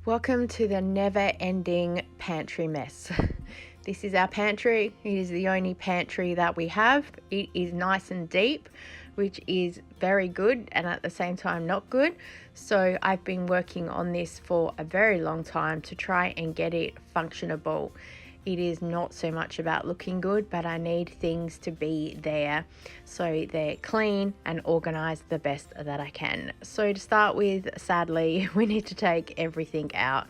Welcome to the never-ending pantry mess. This is our pantry. It is the only pantry that we have. It is nice and deep, which is very good and at the same time not good. So I've been working on this for a very long time to try and get it functionable. It is not so much about looking good, but I need things to be there so they're clean and organized the best that I can. So to start with, sadly, we need to take everything out,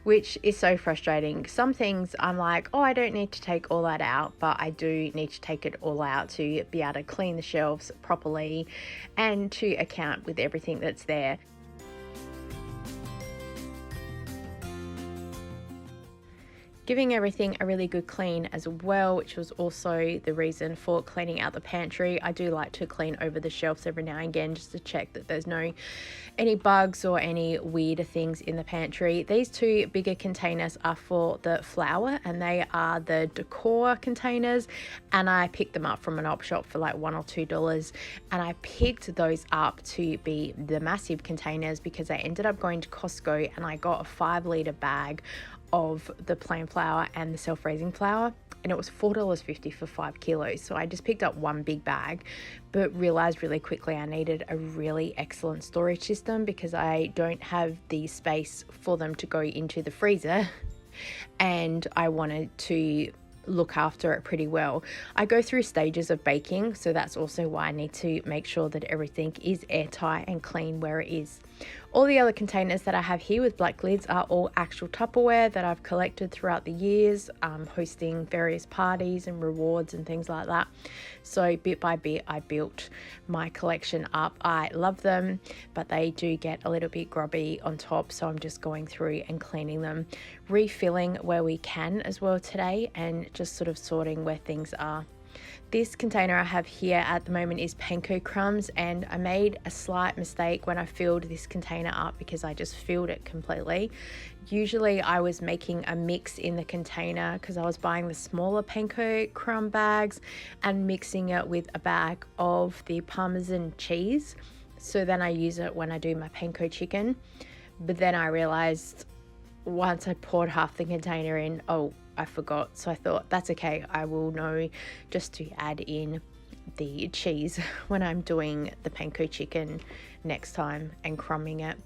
which is so frustrating. Some things I'm like, oh, I don't need to take all that out, but I do need to take it all out to be able to clean the shelves properly and to account with everything that's there. Giving everything a really good clean as well, which was also the reason for cleaning out the pantry. I do like to clean over the shelves every now and again just to check that there's any bugs or any weird things in the pantry. These two bigger containers are for the flour and they are the decor containers, and I picked them up from an op shop for like $1 or $2, and I picked those up to be the massive containers because I ended up going to Costco and I got a 5-litre bag of the plain flour and the self-raising flour, and it was $4.50 for 5 kilos. So I just picked up one big bag, but realized really quickly I needed a really excellent storage system because I don't have the space for them to go into the freezer and I wanted to look after it pretty well. I go through stages of baking, so that's also why I need to make sure that everything is airtight and clean where it is. All the other containers that I have here with black lids are all actual Tupperware that I've collected throughout the years, hosting various parties and rewards and things like that. So bit by bit I built my collection up. I love them, but they do get a little bit grubby on top, so I'm just going through and cleaning them, refilling where we can as well today, and just sort of sorting where things are. This container I have here at the moment is panko crumbs, and I made a slight mistake when I filled this container up because I just filled it completely. Usually I was making a mix in the container because I was buying the smaller panko crumb bags and mixing it with a bag of the Parmesan cheese. So then I use it when I do my panko chicken. But then I realized once I poured half the container in, oh, I forgot. So I thought that's okay, I will know just to add in the cheese when I'm doing the panko chicken next time and crumbing it.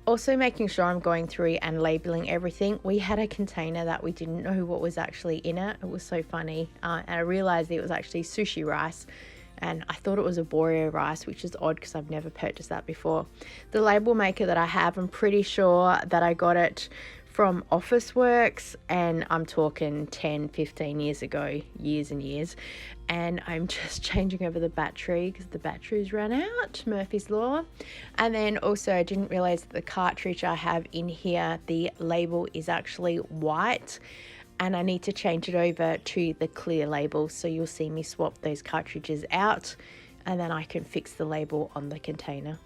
Also making sure I'm going through and labeling everything. We had a container that we didn't know what was actually in it. It was so funny, and I realized it was actually sushi rice, and I thought it was arborio rice, which is odd because I've never purchased that before. The label maker that I have, I'm pretty sure that I got it from Officeworks, and I'm talking 10-15 years ago, years and years, and I'm just changing over the battery because the batteries ran out, Murphy's Law. And then also I didn't realize that the cartridge I have in here, the label is actually white, and I need to change it over to the clear label, so you'll see me swap those cartridges out and then I can fix the label on the container.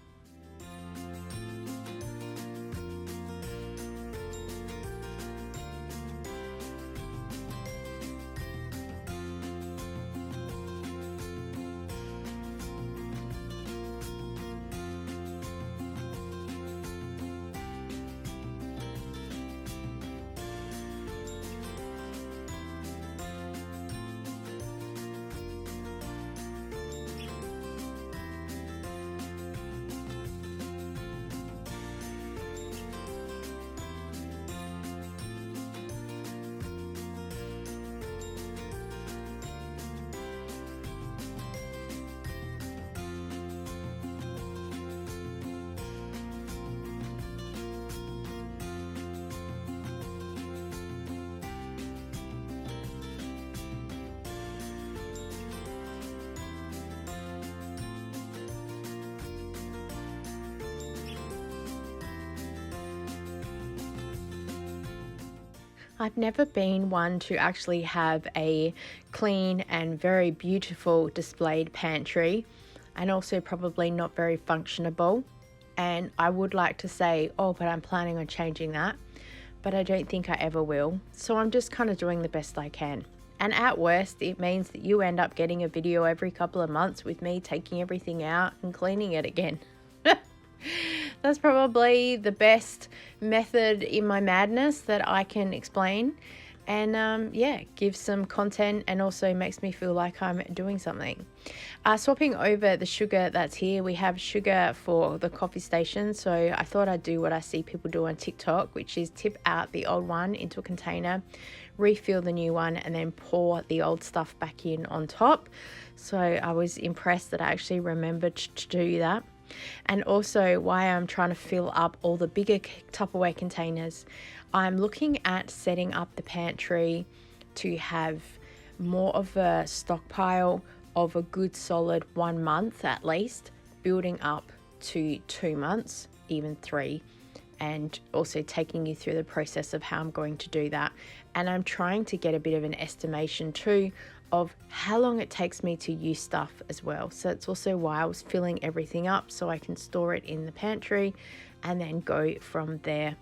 I've never been one to actually have a clean and very beautiful displayed pantry, and also probably not very functionable. And I would like to say, oh, but I'm planning on changing that, but I don't think I ever will. So I'm just kind of doing the best I can. And at worst, it means that you end up getting a video every couple of months with me taking everything out and cleaning it again. That's probably the best method in my madness that I can explain. And yeah, gives some content and also makes me feel like I'm doing something. Swapping over the sugar that's here, we have sugar for the coffee station. So I thought I'd do what I see people do on TikTok, which is tip out the old one into a container, refill the new one, and then pour the old stuff back in on top. So I was impressed that I actually remembered to do that. And also why I'm trying to fill up all the bigger Tupperware containers, I'm looking at setting up the pantry to have more of a stockpile of a good solid 1 month at least, building up to 2 months, even 3, and also taking you through the process of how I'm going to do that. And I'm trying to get a bit of an estimation too of how long it takes me to use stuff as well. So it's also why I was filling everything up so I can store it in the pantry and then go from there.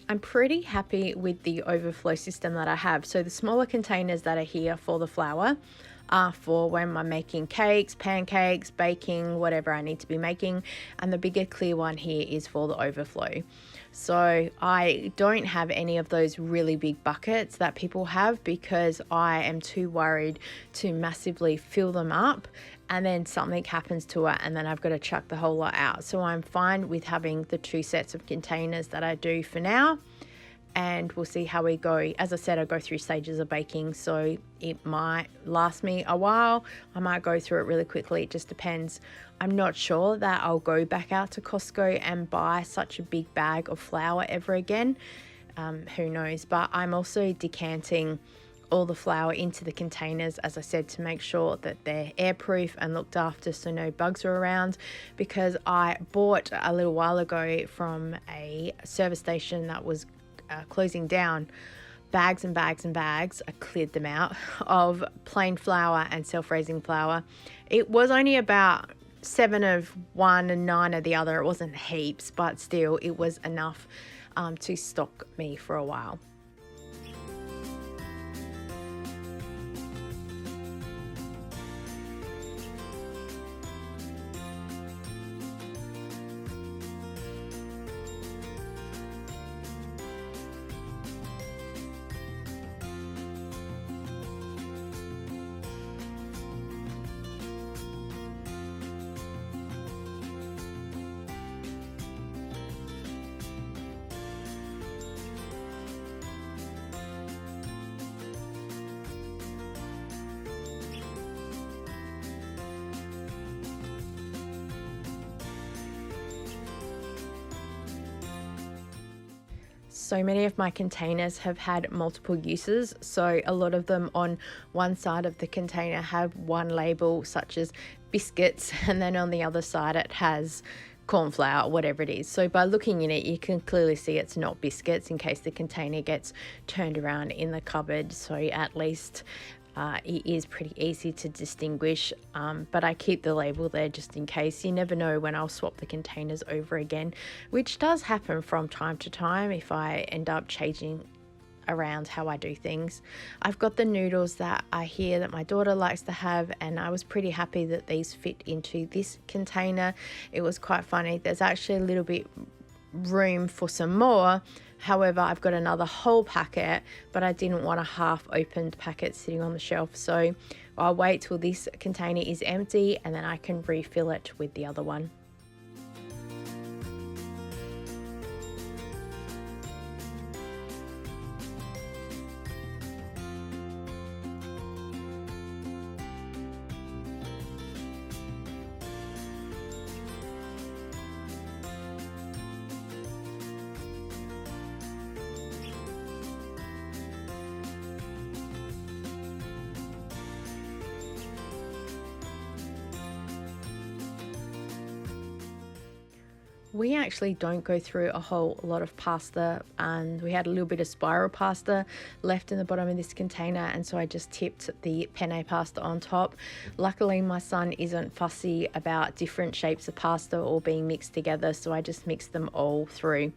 I'm pretty happy with the overflow system that I have. So the smaller containers that are here for the flour are for when I'm making cakes, pancakes, baking, whatever I need to be making. And the bigger clear one here is for the overflow. So I don't have any of those really big buckets that people have because I am too worried to massively fill them up and then something happens to it and then I've got to chuck the whole lot out. So I'm fine with having the 2 sets of containers that I do for now, and we'll see how we go. As I said, I go through stages of baking, so it might last me a while. I might go through it really quickly. It just depends. I'm not sure that I'll go back out to Costco and buy such a big bag of flour ever again. Who knows? But I'm also decanting all the flour into the containers, as I said, to make sure that they're airproof and looked after so no bugs are around, because I bought a little while ago from a service station that was closing down bags and bags and bags. I cleared them out of plain flour and self-raising flour. It was only about 7 of one and 9 of the other. It wasn't heaps, but still it was enough to stock me for a while. So many of my containers have had multiple uses, so a lot of them on one side of the container have one label such as biscuits, and then on the other side it has corn flour, whatever it is. So by looking in it, you can clearly see it's not biscuits in case the container gets turned around in the cupboard. So at least it is pretty easy to distinguish, but I keep the label there just in case. You never know when I'll swap the containers over again, which does happen from time to time if I end up changing around how I do things. I've got the noodles that I hear that my daughter likes to have, and I was pretty happy that these fit into this container. It was quite funny. There's actually a little bit room for some more. However, I've got another whole packet, but I didn't want a half opened packet sitting on the shelf. So I'll wait till this container is empty and then I can refill it with the other one. We actually don't go through a whole lot of pasta, and we had a little bit of spiral pasta left in the bottom of this container, and so I just tipped the penne pasta on top. Luckily my son isn't fussy about different shapes of pasta all being mixed together, so I just mixed them all through.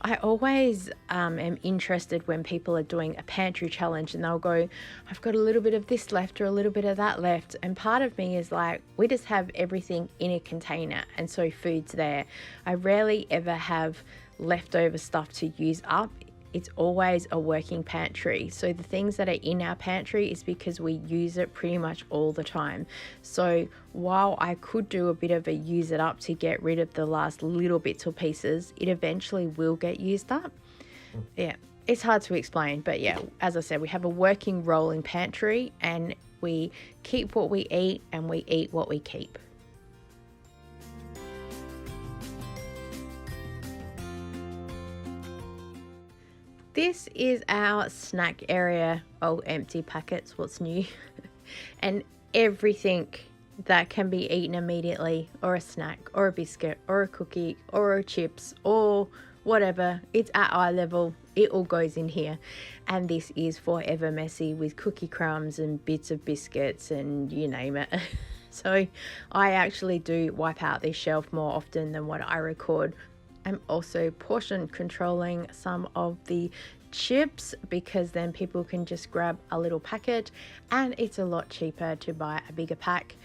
I always am interested when people are doing a pantry challenge and they'll go, I've got a little bit of this left or a little bit of that left, and part of me is like, we just have everything in a container, and so food's there. I rarely ever have leftover stuff to use up. It's always a working pantry. So the things that are in our pantry is because we use it pretty much all the time. So while I could do a bit of a use it up to get rid of the last little bits or pieces, it eventually will get used up. Yeah, it's hard to explain, but yeah, as I said, we have a working rolling pantry, and we keep what we eat and we eat what we keep. This is our snack area. Oh, empty packets, what's new? And everything that can be eaten immediately, or a snack, or a biscuit, or a cookie, or a chips, or whatever. It's at eye level. It all goes in here. And this is forever messy with cookie crumbs and bits of biscuits and you name it. So I actually do wipe out this shelf more often than what I record. I'm also portion controlling some of the chips, because then people can just grab a little packet, and it's a lot cheaper to buy a bigger pack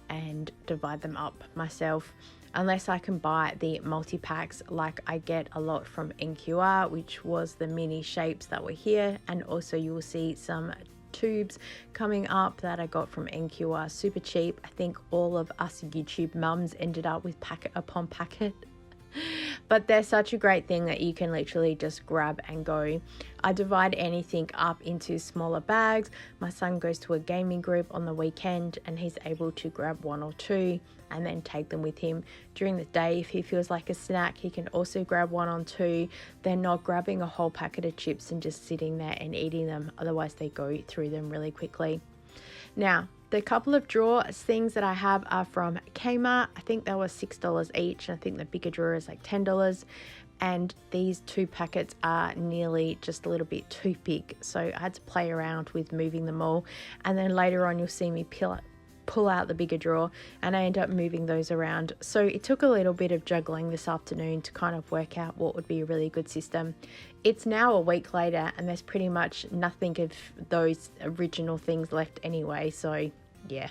and divide them up myself, unless I can buy the multi-packs like I get a lot from NQR, which was the mini shapes that were here. And also you will see some tubes coming up that I got from NQR, super cheap. I think all of us YouTube mums ended up with packet upon packet. But they're such a great thing that you can literally just grab and go. I divide anything up into smaller bags. My son goes to a gaming group on the weekend and he's able to grab one or two and then take them with him. During the day, if he feels like a snack, he can also grab one or two. They're not grabbing a whole packet of chips and just sitting there and eating them. Otherwise they go through them really quickly. Now, the couple of drawer things that I have are from Kmart. I think they were $6 each. I think the bigger drawer is like $10. And these two packets are nearly just a little bit too big. So I had to play around with moving them all. And then later on you'll see me pull out the bigger drawer, and I end up moving those around. So it took a little bit of juggling this afternoon to kind of work out what would be a really good system. It's now a week later and there's pretty much nothing of those original things left anyway, so yeah.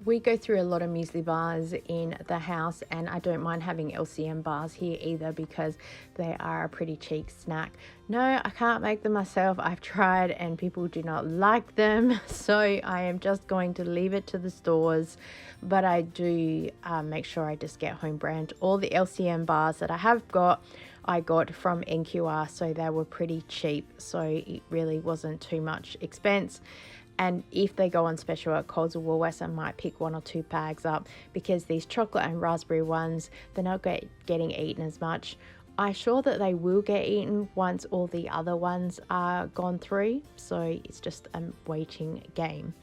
We go through a lot of muesli bars in the house, and I don't mind having LCM bars here either because they are a pretty cheap snack. No, I can't make them myself. I've tried and people do not like them, so I am just going to leave it to the stores. But I do make sure I just get home brand. All the LCM bars that I have got, I got from NQR, so they were pretty cheap, so it really wasn't too much expense. And if they go on special at Coles or Woolworths, I might pick one or two bags up because these chocolate and raspberry ones, they're not getting eaten as much. I'm sure that they will get eaten once all the other ones are gone through, so it's just a waiting game.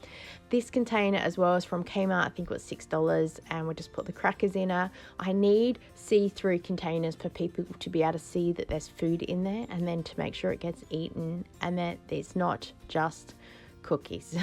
This container as well is from Kmart. I think it was $6, and we'll just put the crackers in her. I need see-through containers for people to be able to see that there's food in there, and then to make sure it gets eaten and that it's not just cookies.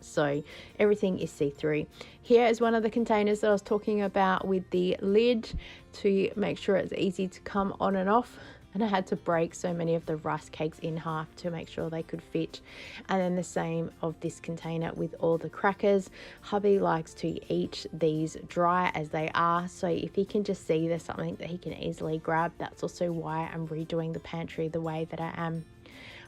So everything is see-through. Here is one of the containers that I was talking about with the lid to make sure it's easy to come on and off. and I had to break so many of the rice cakes in half to make sure they could fit. And then the same of this container with all the crackers. Hubby likes to eat these dry as they are, so if he can just see there's something that he can easily grab, that's also why I'm redoing the pantry the way that I am.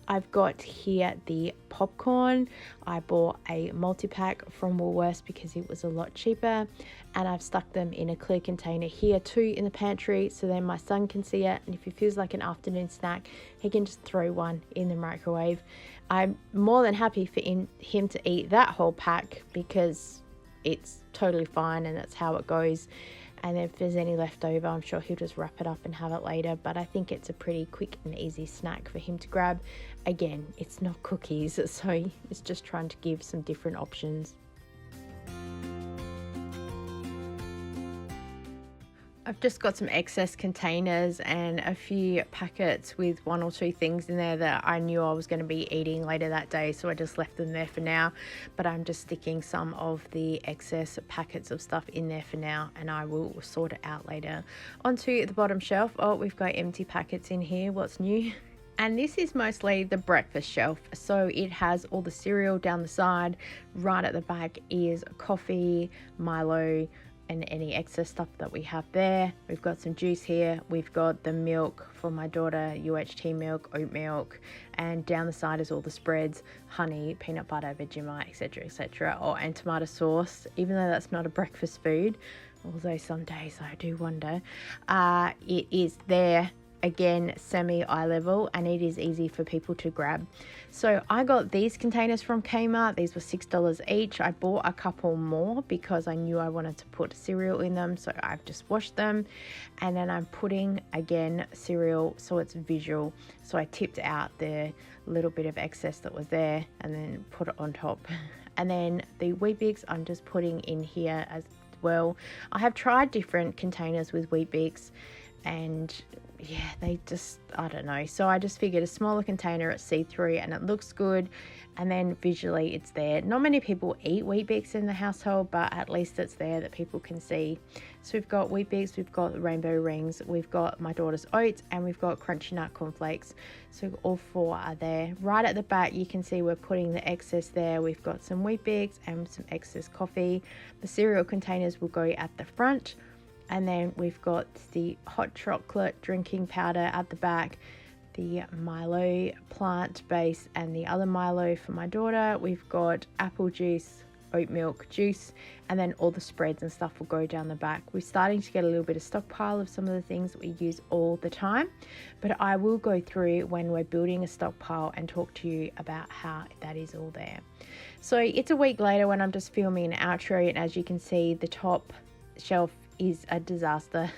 I've got here the popcorn. I bought a multi-pack from Woolworths because it was a lot cheaper, and I've stuck them in a clear container here too in the pantry, so then my son can see it, and if he feels like an afternoon snack, he can just throw one in the microwave. I'm more than happy for him to eat that whole pack because it's totally fine and that's how it goes. And if there's any left over, I'm sure he'll just wrap it up and have it later. But I think it's a pretty quick and easy snack for him to grab. Again, it's not cookies, so it's just trying to give some different options. I've just got some excess containers and a few packets with 1 or 2 things in there that I knew I was going to be eating later that day, so I just left them there for now. But I'm just sticking some of the excess packets of stuff in there for now, and I will sort it out later. Onto the bottom shelf. Oh, we've got empty packets in here. What's new? And this is mostly the breakfast shelf, so it has all the cereal down the side. Right at the back is coffee, Milo, and any excess stuff that we have there. We've got some juice here. We've got the milk for my daughter, UHT milk, oat milk, and down the side is all the spreads, honey, peanut butter, Vegemite, etc., and tomato sauce, even though that's not a breakfast food, although some days I do wonder. It is there. Again, semi eye level, and it is easy for people to grab. So I got these containers from Kmart. These were $6 each. I bought a couple more because I knew I wanted to put cereal in them, so I've just washed them, and then I'm putting again cereal so it's visual. So I tipped out the little bit of excess that was there and then put it on top. And then the Weet-Bix I'm just putting in here as well. I have tried different containers with Weet-Bix, and yeah, they just, I don't know. So I just figured a smaller container, it's see-through and it looks good, and then visually it's there. Not many people eat Weet-Bix in the household, but at least it's there that people can see. So we've got Weet-Bix, we've got the rainbow rings, we've got my daughter's oats, and we've got crunchy nut cornflakes. So all 4 are there. Right at the back you can see we're putting the excess there. We've got some Weet-Bix and some excess coffee. The cereal containers will go at the front. And then we've got the hot chocolate drinking powder at the back, the Milo plant base, and the other Milo for my daughter. We've got apple juice, oat milk juice, and then all the spreads and stuff will go down the back. We're starting to get a little bit of stockpile of some of the things that we use all the time, but I will go through when we're building a stockpile and talk to you about how that is all there. So it's a week later when I'm just filming an outro, and as you can see, the top shelf is a disaster.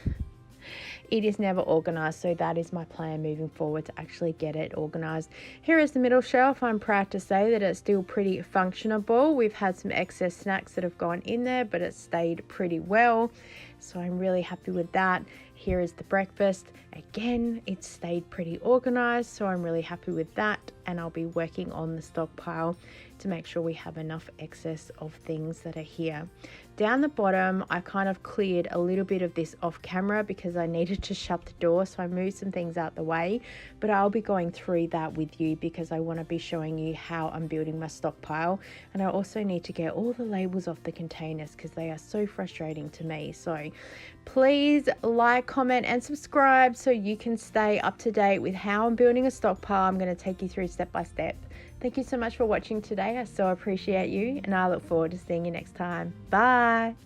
It is never organized, so that is my plan moving forward, to actually get it organized. Here is the middle shelf. I'm proud to say that it's still pretty functionable. We've had some excess snacks that have gone in there, but it's stayed pretty well, so I'm really happy with that. Here is the breakfast. Again, it's stayed pretty organized, so I'm really happy with that, and I'll be working on the stockpile to make sure we have enough excess of things that are here. Down the bottom, I kind of cleared a little bit of this off camera because I needed to shut the door, so I moved some things out the way, but I'll be going through that with you because I want to be showing you how I'm building my stockpile, and I also need to get all the labels off the containers because they are so frustrating to me. So please like, comment and subscribe so you can stay up to date with how I'm building a stockpile. I'm going to take you through step by step. Thank you so much for watching today. I so appreciate you, and I look forward to seeing you next time. Bye.